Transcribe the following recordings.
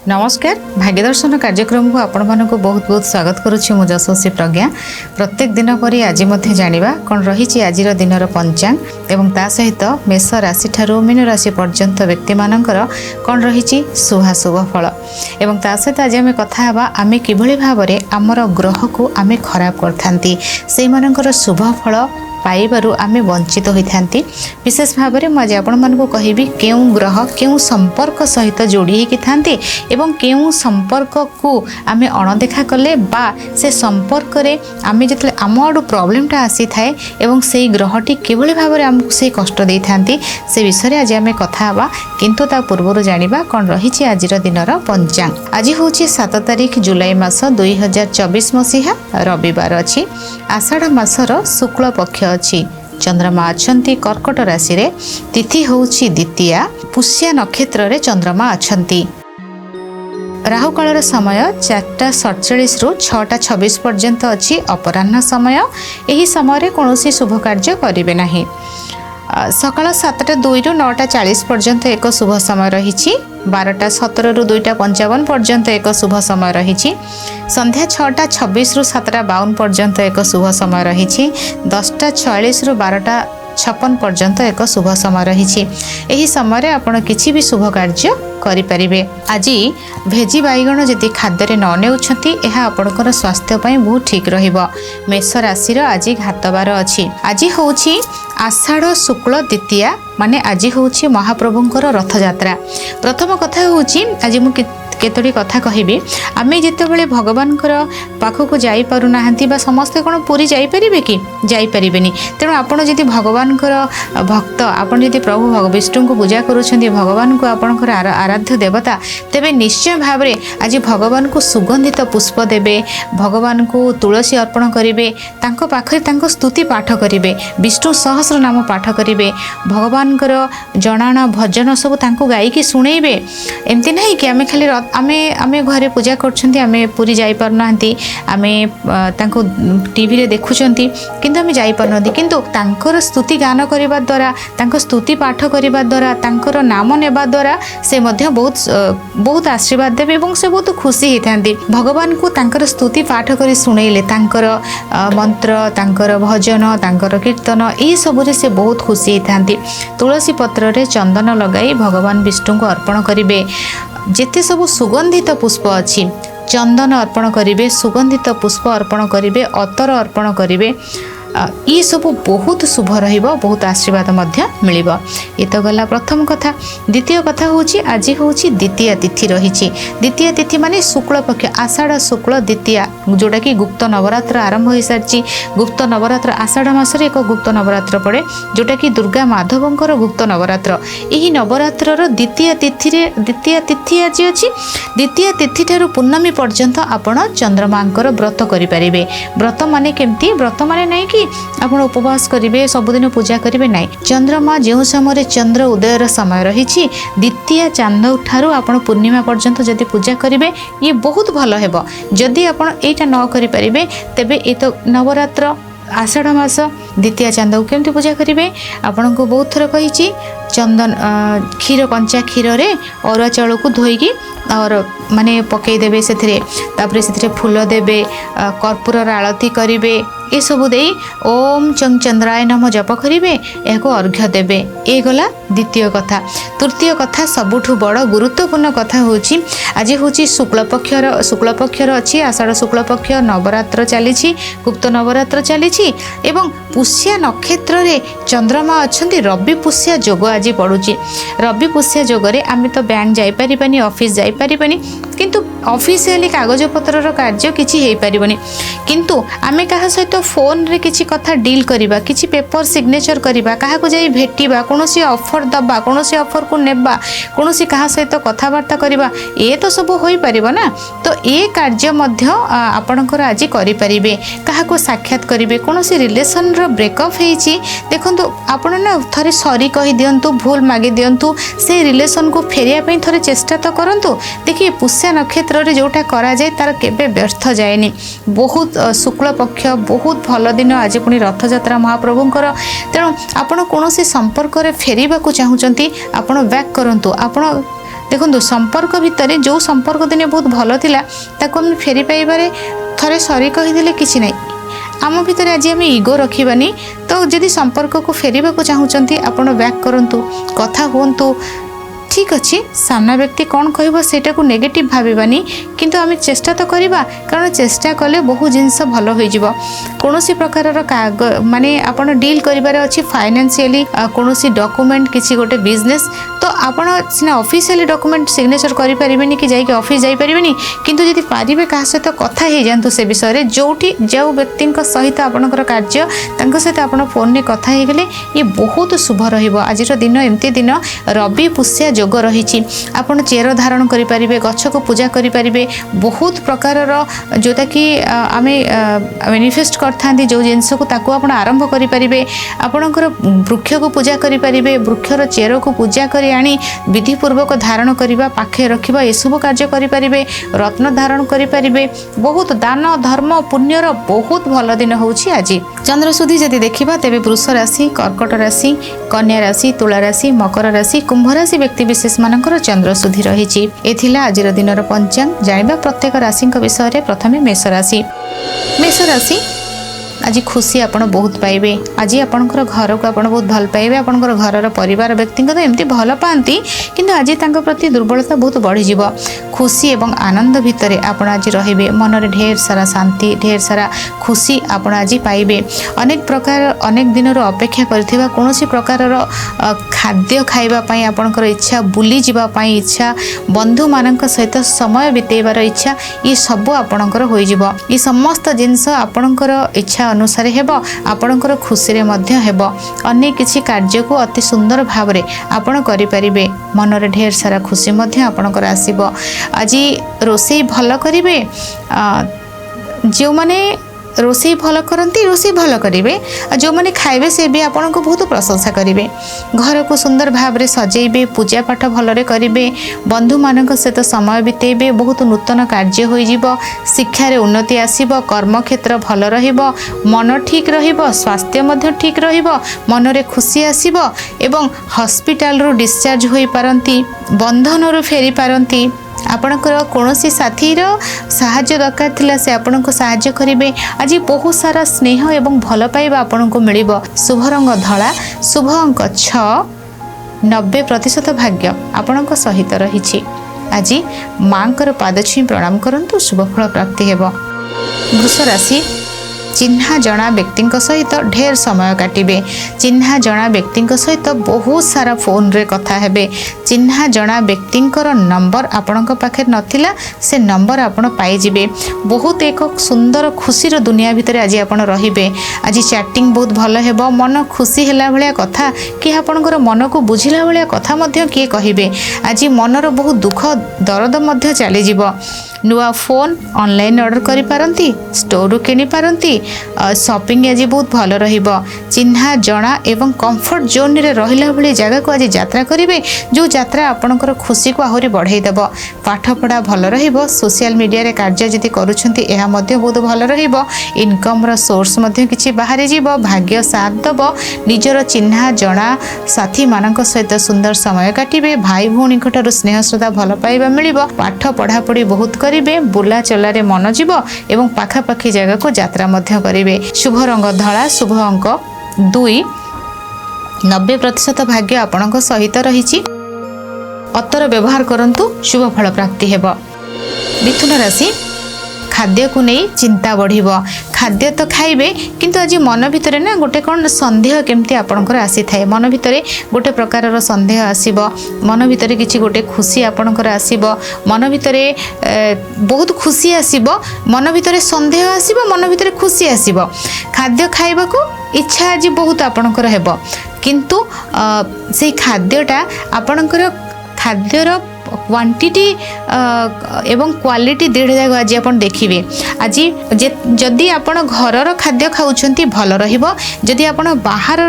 नमस्कार भाग्य दर्शन कार्यक्रम को आपण मानक बहुत बहुत स्वागत करुच्ची मु यशस्वी प्रज्ञा। प्रत्येक दिन पर आज जानिबा कौन रही आज दिन पंचांग एवं ता सहित मेष राशि ठारू मीन राशि पर्यंत व्यक्ति मानकर कौन रही शुभाशुभ फल एवं ता सहित आज आम कथा आम किभली भाव आमर ग्रह को आम खराब करथांती से मानकर शुभ फल पाइबारु आमे वंचित होइथांती। विशेष भाव में मुझे आपण मानकु कहिबी केउं ग्रह केउं संपर्क सहित जोड़ी होइकि थांती एवं केउं संपर्क को आमे अणदेखा कले बा से संपर्क रे आमे जतले आम आडू प्रॉब्लमटा आसी थाए एवं सेई ग्रहटी केवली भाव में आमको से कष्ट देई थांती से विषय आज आमे कथा हबा। किंतु ता पूर्व जानिबा कोन रहिछि आजिर दिनर पंचांग। आज होछि 7 तारिख जुलाई मास 2024 मसीहा रविवार अछि। आषाढ़ मासर शुक्ल पक्ष अछि। चंद्रमा अछंती कर्कट राशि रे। तिथि होछि द्वितीया। पुष्य नक्षत्र रे चंद्रमा अछंती। राहु कालर समय 4:47 रु 6:26 पर्यंत अछि। अपराह्न समय एही समय रे कोनोसी शुभ कार्य करिवे नाही। सकाळ 7:02 रु 9:40 पर्यंत एक शुभ समय रहिछि। 12:17 रु 2:55 पर्यंत एक शुभ समय रहिछि। संध्या 6:26 रु 7:52 पर्यंत एक शुभ समय रहिछि। 10:46 रु 12:56 पर्यंत एक शुभ समय रहिछि। एही समय आपण किछि भी शुभ कार्य करि परिबे। आज भेजी बैगण जदि खाद्य न नेउछंती एहा आपणकर स्वास्थ्य पई बहुत ठीक रहिबो। मेष राशि रो आज घातबार अछि। आज होछि आषाढ़ शुक्ल द्वितीया माने आज होछि महाप्रभुंकर रथ यात्रा। प्रथम कथा होछि आज मु केतोड़ी कथा कहिबी। आमे जेतेबेले भगवानकर पाखकु जाई पारु नाहंती बा समस्ते कोन पूरी जाई परिबे कि जाई परिबेनी। तेणु आपण जदि भगवानकर भक्त आपण जदि प्रभु विष्णु को पूजा करूछंती भगवान को आपणकर आराध्य देवता तेबे निश्चय भाव रे आज भगवान को सुगंधित पुष्प देबे भगवान को तुलसी अर्पण करिवे तांको पाखरे तांको स्तुति पाठ करिवे विष्णु सहस्र नाम पाठ करिवे भगवानकर जणाना भजन सब तांको गाई की सुनेइबे। एमती नहीं कि आमे खाली आमे घरे पूजा करछंती आमे पूरी जाई पारनांती आमे तांको टीवी रे देखुछंती किंतु आमे जाई पारनांती किंतु तांकर स्तुति गान करिबा द्वारा तांको स्तुति पाठ करिबा द्वारा तांकर नाम नेबा द्वारा से मध्य बहुत आशीर्वाद देबे एवं से बहुत खुशी हेथांती। भगवान को तांकर स्तुति पाठ करी सुनेइले तांकर मंत्र तांकर भजन तांकर कीर्तन ए सब रे से बहुत खुशी हेथांती। तुलसी पत्र रे चंदन लगाई भगवान विष्णु को अर्पण करिवे। जेते सब सुगंधित पुष्प अछि चंदन अर्पण करिवे सुगंधित पुष्प अर्पण करिवे अतर अर्पण करिवे ये सब बहुत शुभ रहिबो बहुत आशीर्वाद मध्य मिलिबो। ये तो गला प्रथम कथा। द्वितीय कथा होछि आज होछि द्वितीय तिथि रहिछि। द्वितीय तिथि माने शुक्ल पक्ष आषाढ़ शुक्ल द्वितीय जोटा कि गुप्त नवरात्र आरंभ हो सारछि। गुप्त नवरात्र आषाढ़ मास रे एक गुप्त नवरात्र पड़े जोटा कि दुर्गा माधवंकर गुप्त नवरात्र। एही नवरात्र रो द्वितीय तिथि आज अछि। द्वितीय तिथि ठारू पूर्णमी पर्यंत आपण चंद्रमांकर व्रत करि परिबे। व्रत माने केमती व्रत माने नै कि आपण उपवास करिवे सबुदिन पूजा करिवे नाही। चंद्रमा जो समय चंद्र उदयर समय रहिछि द्वितीय चांद ठारू आपण पूर्णिमा पर्यंत जदि पूजा करिवे ये बहुत भलो हेबो। जदि आपण एटा न करि परिबे तेबे ए तो नवरात्र आषाढ़ मास द्वितीय चांद को केमती पूजा करिवे आपण को बहुत थर कहिछि। चंदन क्षीर कंचा क्षीर रे अरुआ चाउल को धोईकी और माने पकई देबे सेथिरे तापरे सेथिरे फूल देबे कर्पूर आरती करिवे ए सबु देई ओम चंग चंद्राय नमः जप करिवे एको अर्घ्य देबे। ए गला द्वितीय कथा। तृतीय कथा सबुठु बड़ गुरुत्वपूर्ण कथा होछि आज होछि शुक्ल पक्षर अछि आषाढ़ शुक्ल पक्ष नवरात्र चलीछि गुप्त नवरात्र चलीछि एवं पुष्य नक्षत्र रे चंद्रमा अछंती रवि पुष्य जोग आज पड़ुछि। रवि पुष्य जोग रे आमे तो बैंक जाई परिबानी ऑफिस जाई परिबानी किंतु ऑफिशियली कागज पत्रर कार्य किछि हेई परिबनी किंतु आमे कहा सहित फोन रे किछि कथा डील करिबा किछि पेपर सिग्नेचर करिबा काहा को जाई भेटिबा कोनोसी ऑफर दबा कोनोसी ऑफर को नेबा कोनोसी कहा सहित कथा वार्ता करिबा ए तो सब होई परिबो ना। तो ए कार्य मध्य आपणकर आज करि परिबे काहा को साक्षात करिबे कोनोसी रिलेशन रो ब्रेकअप हेछि देखंतु आपण ना थरे सॉरी कहि दियंतु भूल मागे दियंतु से रिलेशन को फेरिया पई थरे चेष्टा तो करंतु। देखिए पुष्य नक्षत्र रे जोटा करा जाय तार केबे व्यर्थ जायनी। बहुत शुक्ल पक्ष बहुत भल दिन आज पुणी रथ यात्रा महाप्रभुंकर। तेणु आपण कोनोसी संपर्क रे फेरिबा को चाहुचंती आपण बैक करंतु। आपण देखो संपर्क भितर जो संपर्क दिने बहुत भल थिला ताको हम फेरी पाइबारे थरे सरी कहीदेले किछि नै आम भितर आज आम इगो रखिबानी। तो जदि संपर्क को फेरिबा को चाहूचंती आपण बैक करंतु कथा हुंतु ठीक अच्छे सामना व्यक्ति कौन कह सेटा को नेगेटिव भावानी किंतु आम चेष्टा तो करवा कारण चेष्टा कले बहु जिनस भल हो कौन प्रकार माने आपण डील करिबार अछि फाइनेंशियली कौन डॉक्यूमेंट किसी गोटे बिजनेस तो आपण सिना ऑफिशियली डॉक्यूमेंट सिग्नेचर करि परिबेनी कि जाई के ऑफिस जाई परिबेनी किंतु जदि पारिबे का सहित कथा हे जानतु से विषय रे जोठी जो व्यक्ति सहित आपणकर कार्य तांको सहित आपण फोन ने कथा हे गेले ये बहुत शुभ रहिबो। आजिर दिन एमती दिन रवि पुष्या जोग रही आपड़ चेर धारण करें गछ को पूजा करें बहुत प्रकार जोटा कि आम मैनिफेस्ट करते जो जिनस को ताकू आप आरंभ करें आपणकर वृक्ष को पूजा करें वृक्षर चेर को पूजा कर आनी विधिपूर्वक धारण करने पाखे रखा एसबू कार्य करें रत्न धारण करें बहुत दान धर्म पुण्यर बहुत भल दिन होची आज। चंद्रशुद्धि जदि देखा तेरे वृष राशि कर्कट राशि कन्या राशि तुला राशि मकर राशि कुंभ राशि व्यक्ति विशेष मानकर चंद्रशुद्धि रही। एथिला आजिर दिनर पंचांग जानिबा प्रत्येक राशि विषय में प्रथमे मेष राशि। मेष राशि आज खुशी आपण बहुत पाइबे आज आपणकर घर को आपण बहुत भल पाइबे आपणकर घरर परिवार व्यक्ति तो एमती भल पाती किंतु आज तांको प्रति दुर्बलता बहुत बढ़ी जीव खुशी एवं आनंद भितर आपण आज रहिबे मन रे ढेर सारा शांति ढेर सारा खुशी आपण आज पाइबे अनेक प्रकार अनेक दिन अपेक्षा करथिबा कोनोसी प्रकार खाद्य खाइबा पई आपणकर इच्छा बुली जीवा पई इच्छा बंधु मानक सहित समय बितेबार इच्छा ये सब आपणकर होई जीव ये समस्त जिंस आपणकर इच्छा अनुसार हेब आपणकर खुशी रे मध्य हेब अनेक किछि कार्य को अति सुंदर भाव रे आपण करि परिबे मन रे ढेर सारा खुशी मध्य आपणकर आसीबो। आज रोषेई भल करिवे जो माने रोषेई भल करती रोषेई भल करेंगे जो मैंने खाइबे से भी आपन को बहुत प्रशंसा करेंगे घर को सुंदर भाव में सजेबे पूजा पाठ भल करेंगे बंधु मान सहित समय बितेबे बहुत नूतन कार्य हो शिक्षार उन्नति आसीबो कर्म क्षेत्र भल रहिबो मन ठीक रहिबो स्वास्थ्य मध्य ठीक रहिबो मन रे खुशी आसीबो एवं हॉस्पिटल रू डिस्चार्ज होई पारंती बंधन रू फेरी पारंती आपणकर कौनसी साथीर साहाय्य दरकार थिला से आपन को साहाय्य करेंगे आज बहुत सारा स्नेह एवं भल पाइबा आपन को मिलिबो। शुभ रंग धला शुभ अंक 6 90% भाग्य आपन को सहित रही। आज मांकर पाद छुई प्रणाम करंतु शुभ फल प्राप्ति हेबो। वृष राशि चिन्हा जना व्यक्ति सहित ढेर समय काटिबे चिन्हा जना व्यक्ति सहित बहुत सारा फोन रे कथा हेबे चिन्हा जना व्यक्ति नंबर आपण पाखे नथिला से नंबर आपण पाई जिबे बहुत एक सुंदर खुशीर दुनिया भितर आज आपण रहिबे। आज चैटिंग बहुत भल हेबो मन खुशी हेला भलिया कथा कि आपणकर मन को बुझिला भलिया कथा मध्य किए कहिबे आज मनर बहुत दुख दर्द मध्य चली जिवो। नुआ फोन ऑनलाइन ऑर्डर करि पारंती स्टोर किनि पारंती शॉपिंग आज बहुत भल रहिबो। चिन्हा जना एवं कंफर्ट जोन रे रहिला भली जगह को आज यात्रा करिवे जो यात्रा आपणकर खुशी को आहुरी बढ़ाई देबो। पाठ पढ़ा भल रहिबो सोशल मीडिया रे कार्य जदि करूछंती एहा मध्य बहुत भल रहिबो। इनकम रो सोर्स मध्य किछि बाहरी जीवो भाग्य साथ देबो। निजर चिन्हा जना साथी मानक सहित सुंदर समय काटिबे भाई भौणी ठुर स्नेह श्रद्धा भल पाइबा मिलिबो। पाठ पढ़ा पढ़ी बहुत करिवे बुला चलारे मन जीवो एवं पाखापाखी जगह को यात्रा मध्य करिवे। शुभ रंग धला शुभ अंक 2 90% भाग्य आपणक सहित रही। अतर व्यवहार करंतु शुभ फल प्राप्ति हेबो। मिथुन राशि खाद्य को नहीं चिंता बढ़िबो खाद्य तो खाइबे किंतु आज मन भितर ना गोटे कौन संदेह केमती आपणकर आसी थाए मन भितर गोटे प्रकार संदेह आसीबो मन भितर किछि गोटे खुशी आपणकर आसीबो मन भितर बहुत खुशी आसीबो मन भितर संदेह आसीबो मन भितर खुशी आसीबो। खाद्य खाइबा को इच्छा आज बहुत आपणकर हेबो किंतु से खाद्यटा आपणकर खाद्यर क्वांटिटी एवं क्वालिटी दृढ़ जाग आज आप देखिए। आज जदि आपण घरर खाद्य खाऊछंती भल रहिबो जदि आपण बाहर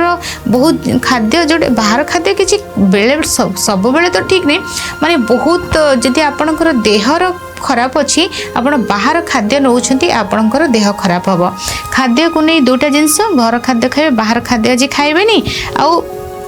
बहुत खाद्य जोड़े बाहर खाद्य किछि बेले सब बेले तो ठीक नहीं माने बहुत जदि आपणकर देहर खराब अच्छी आपण बाहर खाद्य नौछंती आपणकर देह खराब हबो। खाद्य को नहीं दुटा जिनस घर खाद्य खाइबे बाहर खाद्य आज खाइबेनी आउ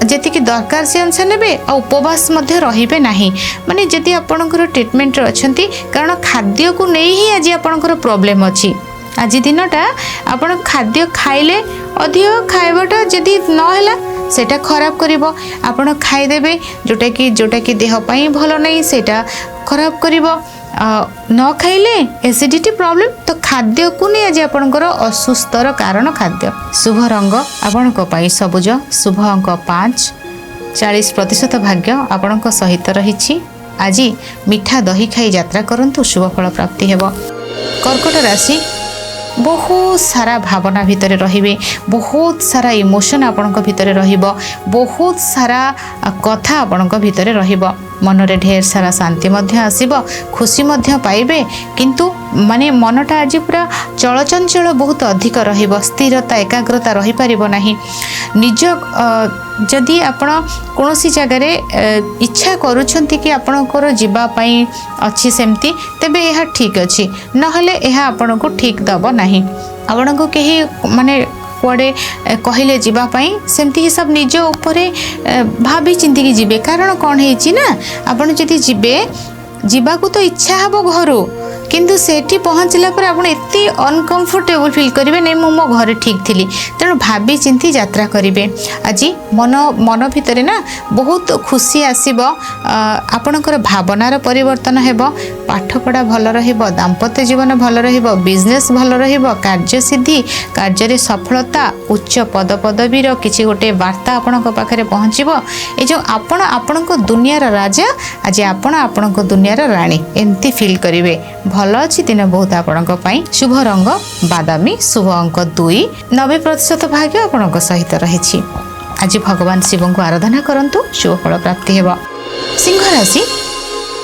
जेतिकी दरकार से अनुसार नेबे आ उपवास मध्य रहिबे नाही माने जदि आपणकर ट्रीटमेंट अछंती कारण खाद्य को नहीं ही आज आपणकर प्रॉब्लम अछि आज दिनटा आपण खाद्य खाइले अधिक खाइबाटा जदि न होला सेटा खराब करिवो आपण खाइदेबे जोटा कि देह पई भलो नहीं सेटा खराब करिवो न खाइले एसिडिटी प्रॉब्लम तो खाद्य को नहीं आज आपणकर असुस्थर कारण खाद्य। शुभ रंग आपणक पई सबुज शुभ अंक 5 40% भाग्य आपणक सहित रहिछि आज मीठा दही खाई यात्रा करंतु शुभ फल प्राप्ति हेबो। कर्कट राशि बहुत सारा भावना भितर रहिबे बहुत सारा इमोशन आपणक भितर रहिबो बहुत सारा कथा आपणक भितर रहिबो मन रे ढेर सारा शांति मध्य आसीबो खुशी मध्य पाइबे किंतु माने मनटा आज पूरा चलचंचल बहुत अधिक रहिबो स्थिरता एकाग्रता रहि परिबो नाही निज जदि आपण कोनोसी जगह रे इच्छा करूछंती कि आपणकर जीवा पई अछि सेमती तबे यह ठीक अछि नहले यह आपण को ठीक दबो नाही आपण को केही माने कुआडे कहले जीवा पई सेमती ही सब निज ऊपर भाभी चिंती की जीवे कारण कौन है ना आपण जदि जीवे जीवा को तो इच्छा हबो घरो किंतु सेठी पहुँचला पर आपण एते अनकंफर्टेबल फील करिवे नै मो घरे ठीक थिली तेणु भाभी चिंती यात्रा करिवे आज मन भितरे ना बहुत खुशी आसीबो आपणकर भावनार परिवर्तन हेबो पाठ पढ़ा भल रहिबो दाम्पत्य जीवन भल रहिबो बिजनेस भल रहिबो कार्य सिद्धि कार्य रे सफलता उच्च पद पदवीर किछि गोटे वार्ता आपणक पाखरे पहुँचीबो ए जो आपणक दुनियार राजा आज आपणक दुनियार रानी एमती फील करिवे भल अच्छी दिन बहुत आपणक पई। शुभ रंग बादामी शुभ अंक 2 90% भाग्य आपणक सहित रहिछि आज भगवान शिव को आराधना करंतु शुभ फल प्राप्ति हेबो। सिंह राशि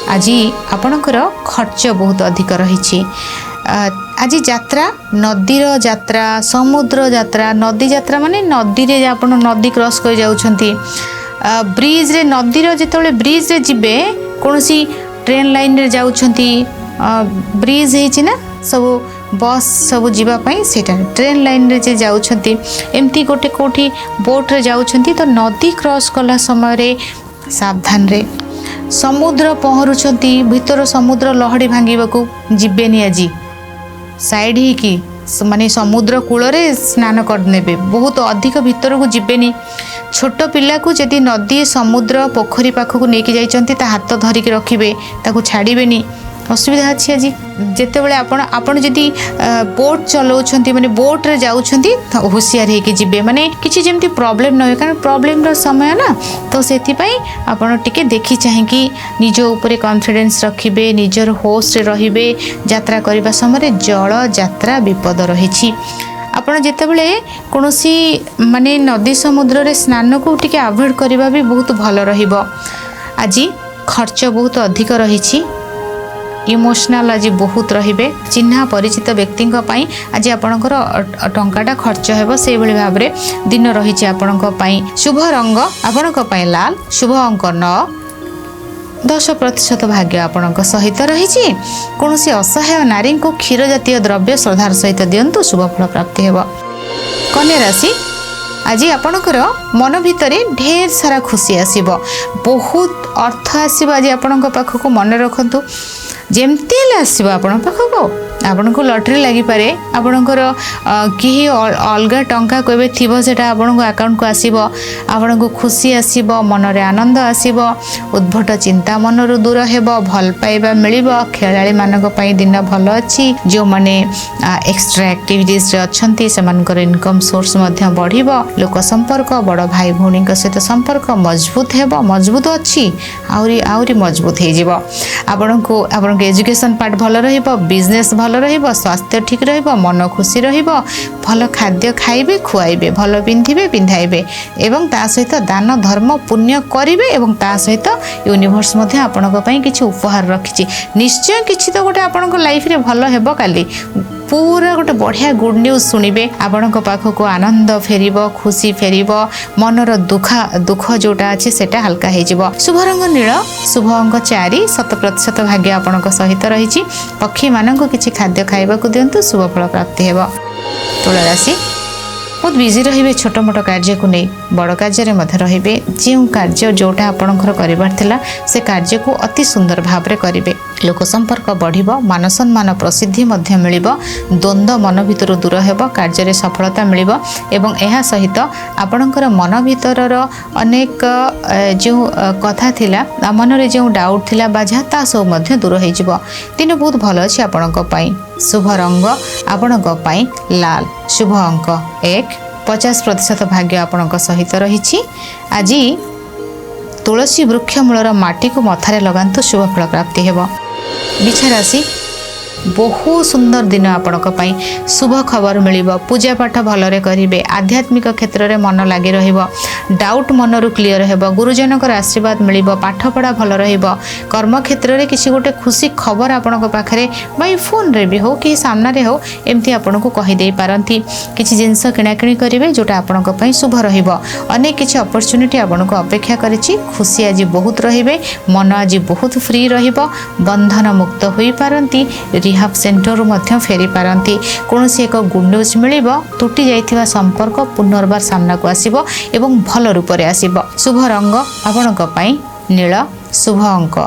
आज आपणकर खर्च बहुत अधिक रहिछि आज यात्रा नदीर यात्रा समुद्र यात्रा नदी यात्रा माने नदी रे आपण नदी क्रॉस कर जाउछंती ब्रिज रे नदीर जेतोले ब्रिज रे जिबे कोनोसी ट्रेन लाइन रे जाउछंती ब्रिज है ना सब बस सब जीवा पाई सेटा ट्रेन लाइन रे जे जाउछंती एमती गोटे कोठी बोट रे जाउछंती तो नदी क्रॉस कला समय रे सावधान रे समुद्र पहरुछंती भीतर समुद्र लहड़ी भांगीबाकू जिबेनी आजी साइड ही की माने समुद्र कूल रे स्नान कर नेबे बहुत अधिक भीतर को जिबेनी छोट पिला को जदि नदी समुद्र पोखरी पाखक नेकी जाइचंती ता हाथ धरिक रखिबे ताकू छाड़ीबेनी असुविधा अच्छी आज जितेबाला आपण जदि बोट चलाउछंती माने बोट रे जाउछंती होशियार हेकि जिबे माने किछि जेमती प्रॉब्लम न हो कारण प्रॉब्लम रो समय ना तो सेति पई आपण टिके देखि चाहि कि निज ऊपर कॉन्फिडेंस रखिबे निजर होश रे रहिबे यात्रा करबा समय जल यात्रा विपद रहिछि आपण जेतेबेले कोनोसी माने नदी समुद्र रे स्नान को टिके अवॉइड करबा भी बहुत भलो रहिबो आज खर्च बहुत अधिक रहिछि इमोशनल आज बहुत रहिबे चिन्हा परिचित व्यक्ति आज आपणकर टंकाटा खर्च हेबो से भली भाव रे दिन रहिछि आपणक पई। शुभ रंग आपणक पई लाल शुभ अंक 9 10% भाग्य आपणक सहित रहिछि कोनोसी असहाय नारी को क्षीर जातीय द्रव्य श्रद्धार सहित दियंतु शुभ फल प्राप्ति हेबो। कन्या राशि आज आपणकर मन भितरे ढेर सारा खुशी आसीबो बहुत अर्थ आसीबो आज आपणक पाखक मन रखंतु जेमती आसो आपण पाखक आपण को लॉटरी लगी पारे आपणकर किही अलग टंका कोबे थिबो सेटा आपण को अकाउंट को आसीबो आपण को खुशी आसीबो मन रे आनंद आसीबो उद्भट चिंता मन रु दूर हेबो भल पाइबा मिलिबो खेलाड़ी मानक पई दिन भल अछि जो माने एक्स्ट्रा एक्टिविटीज रे अछंती समानकर इनकम सोर्स मध्य बढ़िबो लोक संपर्क बड़ भाई भौणी के सहित संपर्क मजबूत हेबो मजबूत अछि आउरी मजबूत हे जिवो आपण एजुकेशन पार्ट भल रहिबो बिजनेस भल रहिबो स्वास्थ्य ठीक रहिबो मन खुशी रहिबो भल खाद्य खाइबे खुआइबे भल पिंधिबे पिंधाइबे एवं ता सहित दान धर्म पुण्य करिवे एवं ता सहित यूनिवर्स मध्ये आपणक पई किछि उपहार रखिछि निश्चय किछि तो गोटे आपणक लाइफ रे भल हेबो काली पूरा गोटे बढ़िया गुड न्यूज शुणिबे आपणक पाखक आनंद फेरिबो खुशी फेरिबो मनर दुख जोटा अछि सेटा हल्का हे जिवो। शुभ रंग नील शुभ अंक 4 7% भाग्य आपणक सहित रहिछि पक्षी मानक किछि खाद्य खाइबा को दियंतु शुभ फल प्राप्ति हेबो। तुला राशि बहुत बिजी रहिबे छोट मोट कार्य को नहीं बड़ कार्य मध्य रहिबे जो कार्य जोटा आपणकर करिवार थिला से कार्य को अति सुंदर भाव रे करिवे लोक संपर्क बढ़िबो मान सम्मान प्रसिद्धि मध्य मिलिबो द्वंद्व मन भितर दूर हेबो कार्य रे सफलता मिलिबो एवं एहा सहित आपणकर मन भितरर अनेक जो कथा थिला मन रे जो डाउट थिला बाझा ता सब मध्य दूर होई जिवो दिन बहुत भलो अछि आपणक पई शुभ रंग आपणक पई लाल शुभ अंक 1 50% भाग्य आपणक सहित रही आज तुलसी वृक्ष मूलर माटी को मथारे लगांतु शुभ फल प्राप्ति हेबो बिछा राशि बहुत सुंदर दिन आपणक पई शुभ खबर मिलिबो पूजा पाठ भलरे करिवे आध्यात्मिक क्षेत्र रे मन लागि रहिबो डाउट मनरु क्लियर हेबो गुरुजनकर आशीर्वाद मिलिबो पाठ पढ़ा भल रहिबो कर्म क्षेत्र रे किसी गोटे खुशी खबर आपणक पाखरे बाई फोन रे भी हो कि सामना रे हो एमती आपणको कहि देई पारंती किछि जिंस किणा किणी करिवे जोटा आपणक पई शुभ रहिबो अनेक किछि अपॉर्चुनिटी आपणको अपेक्षा करिछि खुशी आज बहुत रहिबे मन आज बहुत फ्री रहिबो बंधन मुक्त होई पारंती रिहाब सेंटर मध्य फेरी पारंती कौन सी एक गुड न्यूज मिलिबो टूटी जाइथिबा संपर्क पुनर्बार सामना को आसीबो एवं भल रूप रे आसीबो शुभ रंग आपणक पई नील शुभ अंक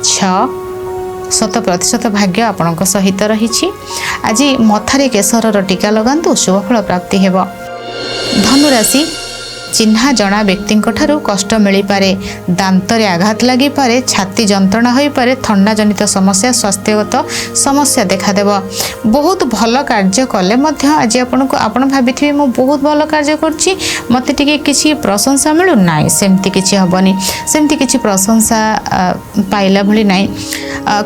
6% भाग्य आपणक सहित रही आज मथारे केसर टीका लगांतु शुभ फल प्राप्ति हेबो धनु राशि चिन्हा जना व्यक्ति कष्ट मिल पारे दांत रे आघात लगी पारे छाती जंत्रणा हो पारे थंडा जनित समस्या स्वास्थ्यगत समस्या देखादेव बहुत भल कार्य कले आज आपण भाभी मु बहुत भल कार्य करछि मते टिके किछि प्रशंसा मिलु नाइ सेमती किछि हबनी सेमती किछि प्रशंसा पाइला भली नाइ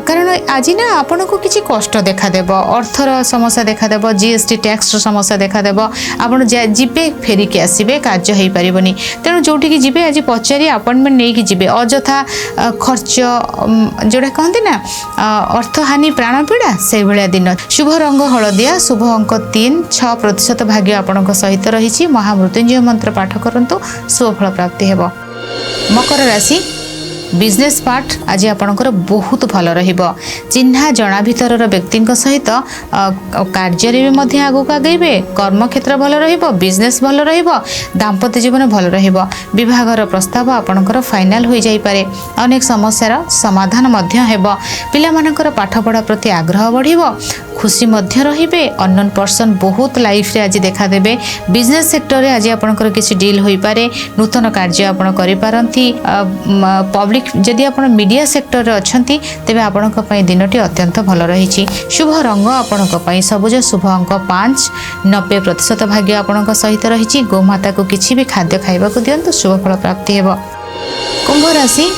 कारण आज ना आपण को किछि कष्ट देखादेव अर्थर समस्या देखादेव जीएसटी टैक्स समस्या देखादेव आपण जिबे फेरिके आसीबे कार्य हो पारिबनी तेणु जोठी की जिबे आज पचारि अपॉइंटमेंट नहीं कि जिबे अजथा खर्च जोड़ा कहते ना अर्थहानि प्राण पीड़ा से भाया दिन शुभ रंग हलदिया शुभ अंक 3-6% भाग्य आपणक सहित रही महामृत्युंजय मंत्र पाठ करंतु शुभ फल प्राप्ति हेबो मकर राशि बिजनेस पार्ट आज आपणकर बहुत भल रहिबो चिन्हा जना भितरर व्यक्ति सहित कार्य रे भी मध्य आगु आगेबे कर्म क्षेत्र भल रहिबो बिजनेस भल रहिबो दाम्पत्य जीवन भल रहिबो विवाहर प्रस्ताव आपणकर फाइनल हो जाई पारे अनेक समस्यार समाधान मध्य हेबो पिला मानकर पाठ पढ़ा प्रति आग्रह बढ़िबो खुशी मध्य रहिबे अननोन पर्सन बहुत लाइफ रे आज देखा देबे बिजनेस सेक्टर रे आज आपणकर किछि डील होई पारे नूतन कार्य आपण करि पारंती पब्लिक जदि आपण मीडिया सेक्टर रे अछंती तेबे आपणक पई दिनटी अत्यंत भल रही शुभ रंग आपणक पई सबुज शुभ अंक 5-90% भाग्य आपणक सहित रही गोमाता को किछि भी खाद्य खाइबा को दियंतु शुभ फल प्राप्ति हेबो कुंभ राशि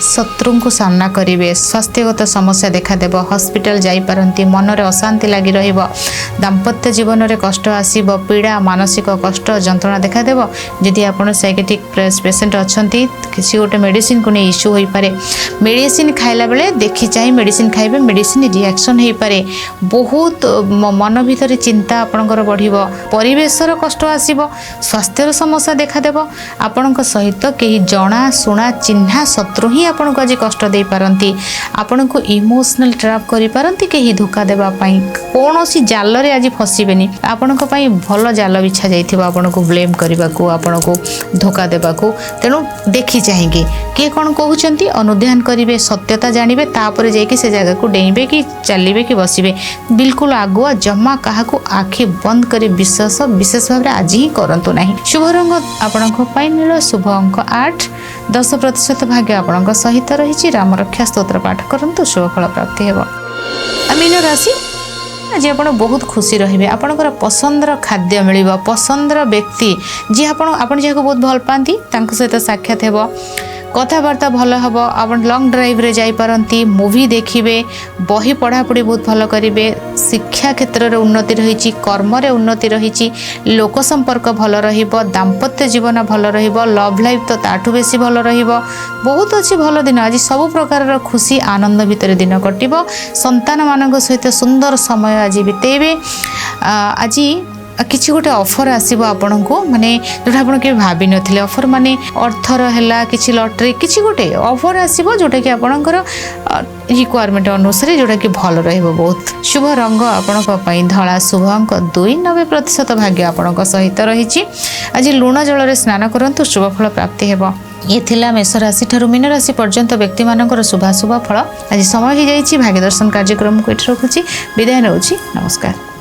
शत्रु को सामना करेंगे स्वास्थ्यगत समस्या देखादेव हॉस्पिटल जाई पारंती मन रे अशांति लगी रहिबो दाम्पत्य जीवन रे कष्ट आसीबो पीड़ा मानसिक कष्ट जंत्रणा देखादेव जदि आपण साइकेट्रिक पेशेंट अछंती किसी गोटे मेडिसिन को नहीं इश्यू हो पारे मेडिसिन खाइला बेले देखि चाहि मेडिसिन खाइबे मेडिसिन रिएक्शन हो पारे बहुत मन भीतर चिंता आपणकर बढ़िबो परिवेशर कष्ट आसीबो स्वास्थ्यर समस्या देखादेव आपणक सहित केही जणा सुना चिन्हा शत्रु ही आपण को आज कष्ट दे पारंती आपण को इमोशनल ट्रैप करि पारंती केही धोखा देबा पई कोनोसी जाल रे आज फसीबेनी आपण को पई भलो जाल बिछा जाइथिबो आपण को ब्लेम करबा को आपण को धोखा देबा को तेनु देखि चाहिए के कोन कहउचंती अनुध्यान करिवे सत्यता जानिबे तापर जाइके से जगह को डेइबे कि चलिबे कि बसिबे बिल्कुल आगुआ जम्मा काहा को आखि बंद करी विश्वास विशेष भाव आज ही करंतु नाही शुभ रंग आपण को पई नील शुभ अंक 8-10% भाग्य आपण सहित रही राम रक्षा स्तोत्र पाठ करंतु शुभ फल प्राप्ति हेबो मीन राशि आज आप बहुत खुशी रहिबे आपणकर पसंदर खाद्य मिलिबो पसंदर व्यक्ति जी आपण जहाँ बहुत भल पाती सहित साक्षात हेबो कथबार्ता भल हम आप लंग ड्राइव रे जाई पारंती मूवी देखिबे बही पढ़ापढ़ी बहुत भल करिवे शिक्षा क्षेत्र रे उन्नति रही कर्म रे उन्नति रही लोक संपर्क भल रहिबो दाम्पत्य जीवन भल रहिबो लव लाइफ तो ताठू बेसी भल रहिबो बहुत अच्छी भल दिन आज सब प्रकार खुशी आनंद भितर दिन कटिबो संतान मानक सहित सुंदर समय आज बितेबे आज किसी गोटे ऑफर आसीबो आपनको माने जोटा आपण के भाबी नथिले ऑफर माने अर्थर हैला किसी लॉटरी किसी गोटे ऑफर आसीबो जोटा कि आपणकर रिक्वायरमेंट अनुसार जोटा कि भल रहइबो। बहुत शुभ रंग आपणक पई धळा, शुभ अंक 2, 90% भाग्य आपणक सहित रहिछि। आज लुण जल स्नान करंतु शुभ फल प्राप्ति हेबो। ये थिला मेष राशि ठारू मीन राशि पर्यंत व्यक्ति मानकर शुभाशुभ फल। आज समय हो जाइछि भाग्य दर्शन कार्यक्रम को एठ रखुछि। विदाय नउछि। नमस्कार।